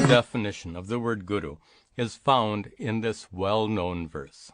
definition of the word guru is found in this well-known verse.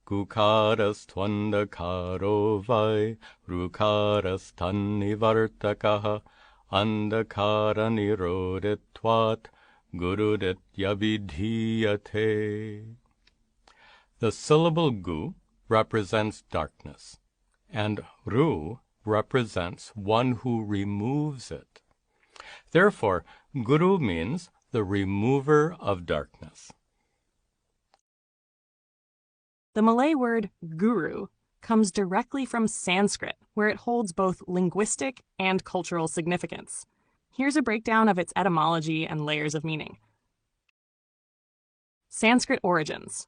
Gukaras tvandakaro vai, rukaras tannivartakaha, andakara niroditvat, guruditya vidhiyate. The syllable gu represents darkness, and ru represents one who removes it. Therefore, guru means the remover of darkness. The Malay word guru comes directly from Sanskrit, where it holds both linguistic and cultural significance. Here's a breakdown of its etymology and layers of meaning. Sanskrit origins.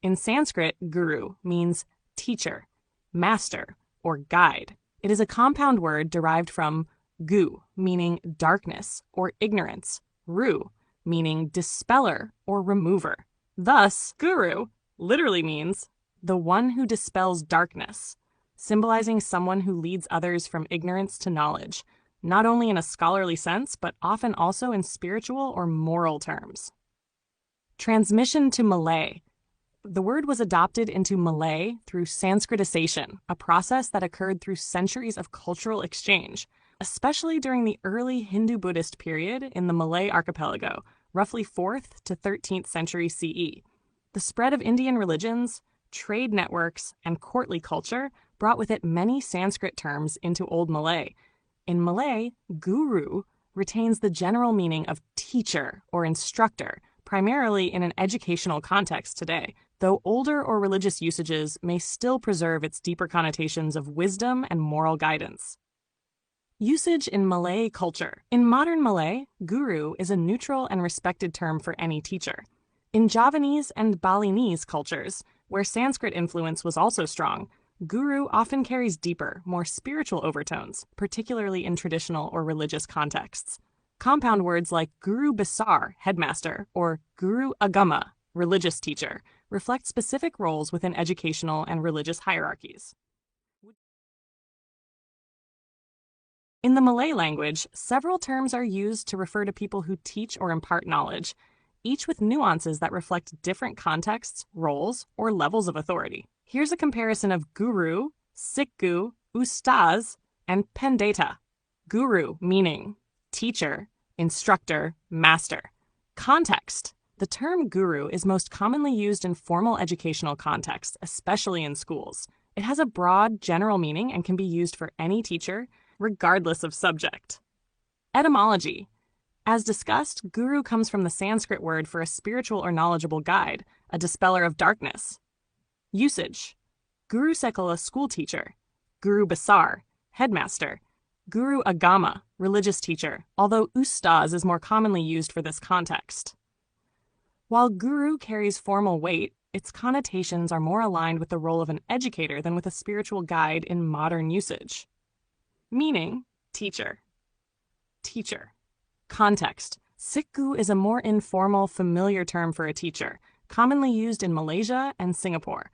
In Sanskrit, guru means teacher, master, or guide. It is a compound word derived from gu, meaning darkness or ignorance, ru, meaning dispeller or remover. Thus, guru literally means the one who dispels darkness, symbolizing someone who leads others from ignorance to knowledge, not only in a scholarly sense, but often also in spiritual or moral terms. Transmission to Malay. The word was adopted into Malay through Sanskritization, a process that occurred through centuries of cultural exchange, especially during the early Hindu-Buddhist period in the Malay archipelago, roughly 4th to 13th century CE. The spread of Indian religions, trade networks, and courtly culture brought with it many Sanskrit terms into Old Malay. In Malay, guru retains the general meaning of teacher or instructor, primarily in an educational context today, though older or religious usages may still preserve its deeper connotations of wisdom and moral guidance. Usage in Malay culture. In modern Malay, guru is a neutral and respected term for any teacher. In Javanese and Balinese cultures, where Sanskrit influence was also strong, guru often carries deeper, more spiritual overtones, particularly in traditional or religious contexts. Compound words like guru besar, headmaster, or guru agama, religious teacher, reflect specific roles within educational and religious hierarchies. In the Malay language, several terms are used to refer to people who teach or impart knowledge, each with nuances that reflect different contexts, roles, or levels of authority. Here's a comparison of guru, sikgu, ustaz, and pendeta. Guru meaning teacher, instructor, master. Context. The term guru is most commonly used in formal educational contexts, especially in schools. It has a broad, general meaning and can be used for any teacher, regardless of subject. Etymology. As discussed, guru comes from the Sanskrit word for a spiritual or knowledgeable guide, a dispeller of darkness. Usage. Guru Sekala, school teacher. Guru Besar, headmaster. Guru Agama, religious teacher, although ustaz is more commonly used for this context. While guru carries formal weight, its connotations are more aligned with the role of an educator than with a spiritual guide in modern usage. Meaning, teacher. Teacher. Context. Sikgu is a more informal, familiar term for a teacher, commonly used in Malaysia and Singapore.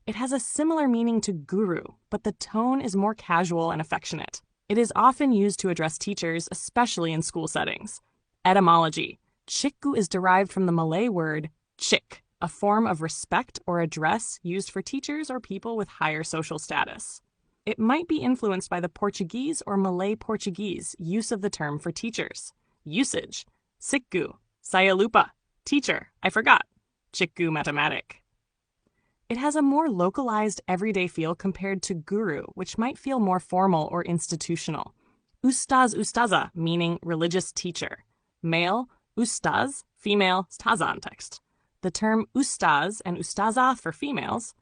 It has a similar meaning to guru, but the tone is more casual and affectionate. It is often used to address teachers, especially in school settings. Etymology. Cikgu is derived from the Malay word cik, a form of respect or address used for teachers or people with higher social status. It might be influenced by the Portuguese or Malay Portuguese use of the term for teachers. Usage. Cikgu, saya lupa. Teacher, I forgot. Cikgu matematik. It has a more localized everyday feel compared to guru, which might feel more formal or institutional. Ustaz ustaza, meaning religious teacher. Male, ustaz, female, staza in text. The term ustaz and ustaza for females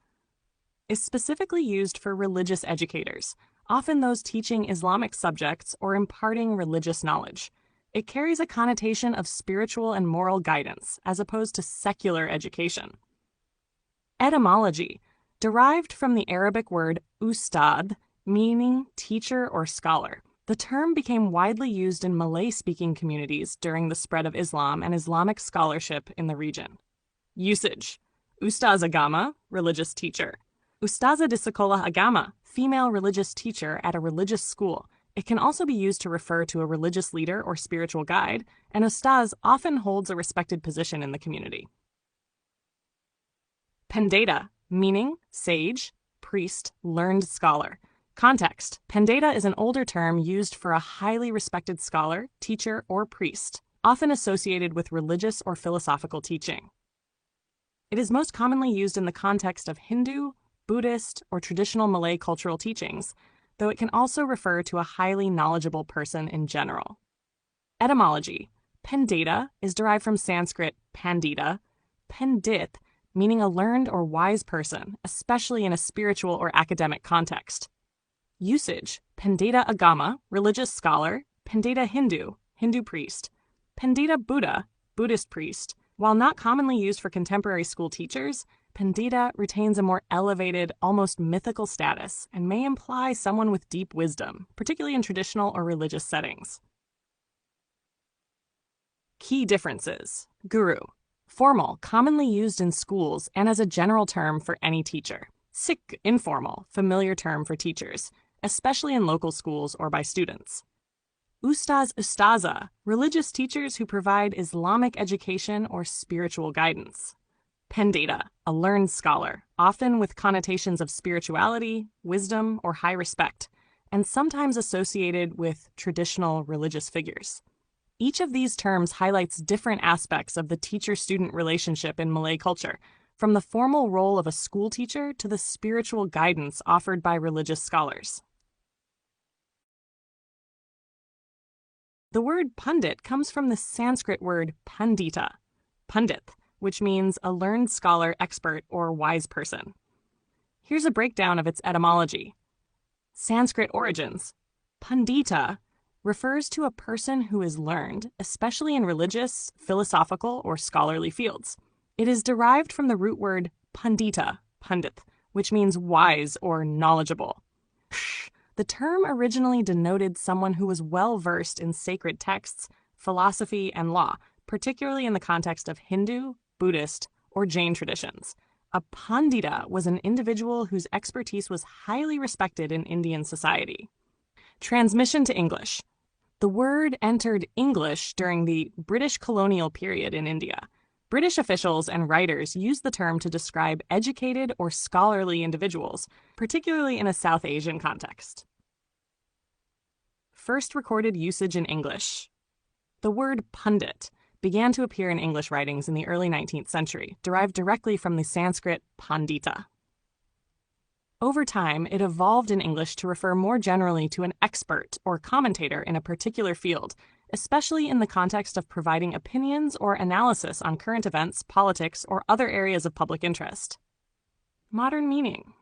is specifically used for religious educators, often those teaching Islamic subjects or imparting religious knowledge. It carries a connotation of spiritual and moral guidance, as opposed to secular education. Etymology. Derived from the Arabic word ustad, meaning teacher or scholar. The term became widely used in Malay-speaking communities during the spread of Islam and Islamic scholarship in the region. Usage. Ustaz agama, religious teacher. Ustaza di sekolah agama, female religious teacher at a religious school, It can also be used to refer to a religious leader or spiritual guide, and ustaz often holds a respected position in the community. Pendeta, meaning sage, priest, learned scholar. Context: Pendeta is an older term used for a highly respected scholar, teacher, or priest, often associated with religious or philosophical teaching. It is most commonly used in the context of Hindu, Buddhist, or traditional Malay cultural teachings, though it can also refer to a highly knowledgeable person in general. Etymology: Pendeta is derived from Sanskrit pandita, Pundit, meaning a learned or wise person, especially in a spiritual or academic context. Usage: Pendeta Agama, religious scholar, Pendeta Hindu, Hindu priest, Pendeta Buddha, Buddhist priest. While not commonly used for contemporary school teachers, Pendeta retains a more elevated, almost mythical status and may imply someone with deep wisdom, particularly in traditional or religious settings. Key differences. Guru. Formal, commonly used in schools and as a general term for any teacher. Sikh, informal, familiar term for teachers, especially in local schools or by students. Ustaz, ustaza, religious teachers who provide Islamic education or spiritual guidance. Pendeta, a learned scholar, often with connotations of spirituality, wisdom, or high respect, and sometimes associated with traditional religious figures. Each of these terms highlights different aspects of the teacher-student relationship in Malay culture, from the formal role of a school teacher to the spiritual guidance offered by religious scholars. The word pundit comes from the Sanskrit word pandita, pundit, which means a learned scholar, expert, or wise person. Here's a breakdown of its etymology. Sanskrit origins. Pandita refers to a person who is learned, especially in religious, philosophical, or scholarly fields. It is derived from the root word pandita, pundit, which means wise or knowledgeable. The term originally denoted someone who was well-versed in sacred texts, philosophy, and law, particularly in the context of Hindu, Buddhist, or Jain traditions. A pandita was an individual whose expertise was highly respected in Indian society. Transmission to English. The word entered English during the British colonial period in India. British officials and writers used the term to describe educated or scholarly individuals, particularly in a South Asian context. First recorded usage in English. The word pundit began to appear in English writings in the early 19th century, derived directly from the Sanskrit pandita. Over time, it evolved in English to refer more generally to an expert or commentator in a particular field, especially in the context of providing opinions or analysis on current events, politics, or other areas of public interest. Modern meaning.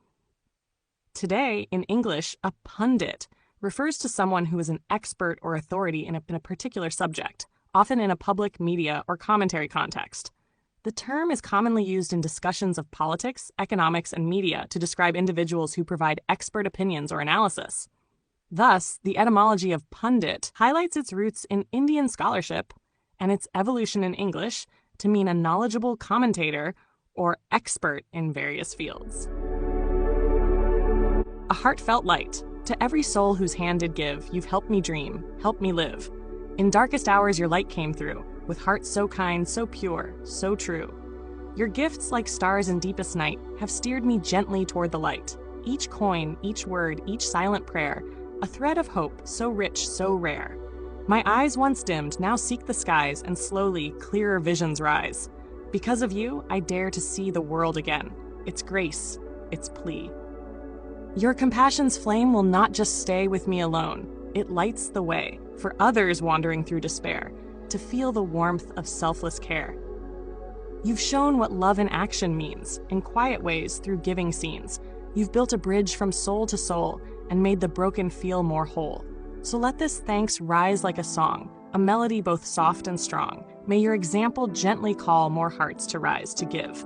Today, in English, a pundit refers to someone who is an expert or authority in a particular subject, often in a public, media, or commentary context. The term is commonly used in discussions of politics, economics, and media to describe individuals who provide expert opinions or analysis. Thus, the etymology of pundit highlights its roots in Indian scholarship and its evolution in English to mean a knowledgeable commentator or expert in various fields. A heartfelt light. To every soul whose hand did give, you've helped me dream, helped me live. In darkest hours your light came through, with hearts so kind, so pure, so true. Your gifts, like stars in deepest night, have steered me gently toward the light. Each coin, each word, each silent prayer, a thread of hope so rich, so rare. My eyes once dimmed now seek the skies, and slowly clearer visions rise. Because of you, I dare to see the world again, its grace, its plea. Your compassion's flame will not just stay with me alone. It lights the way for others wandering through despair to feel the warmth of selfless care. You've shown what love in action means, in quiet ways through giving scenes. You've built a bridge from soul to soul and made the broken feel more whole. So let this thanks rise like a song, a melody both soft and strong. May your example gently call more hearts to rise to give.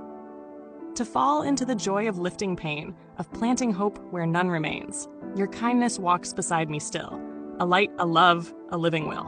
To fall into the joy of lifting pain, of planting hope where none remains. Your kindness walks beside me still, a light, a love, a living will.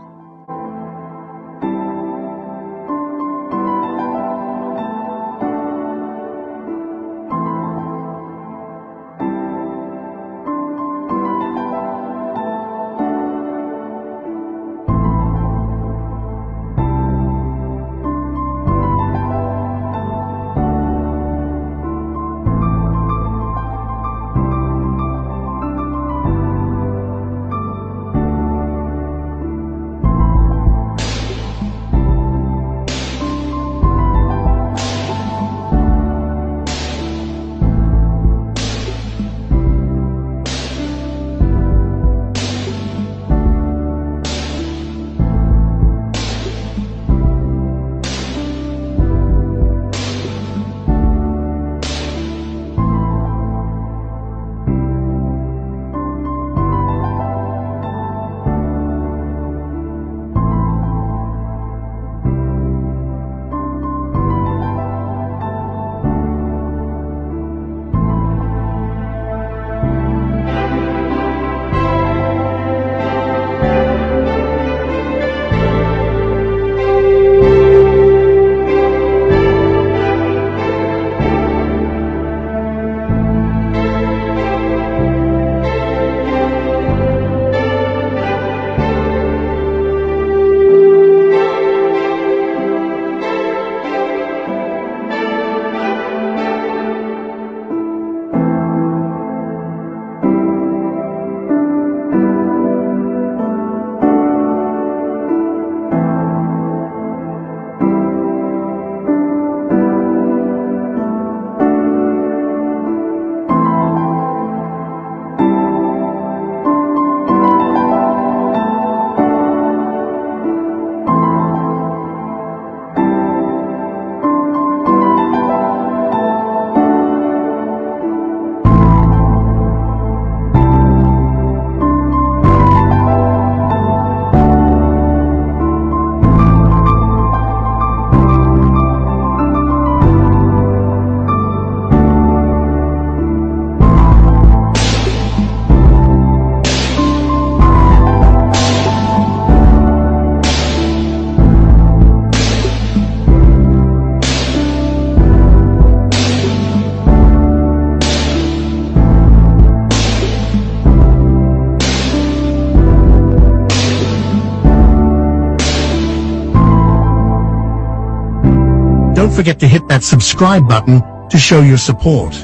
don't forget to hit that subscribe button to show your support.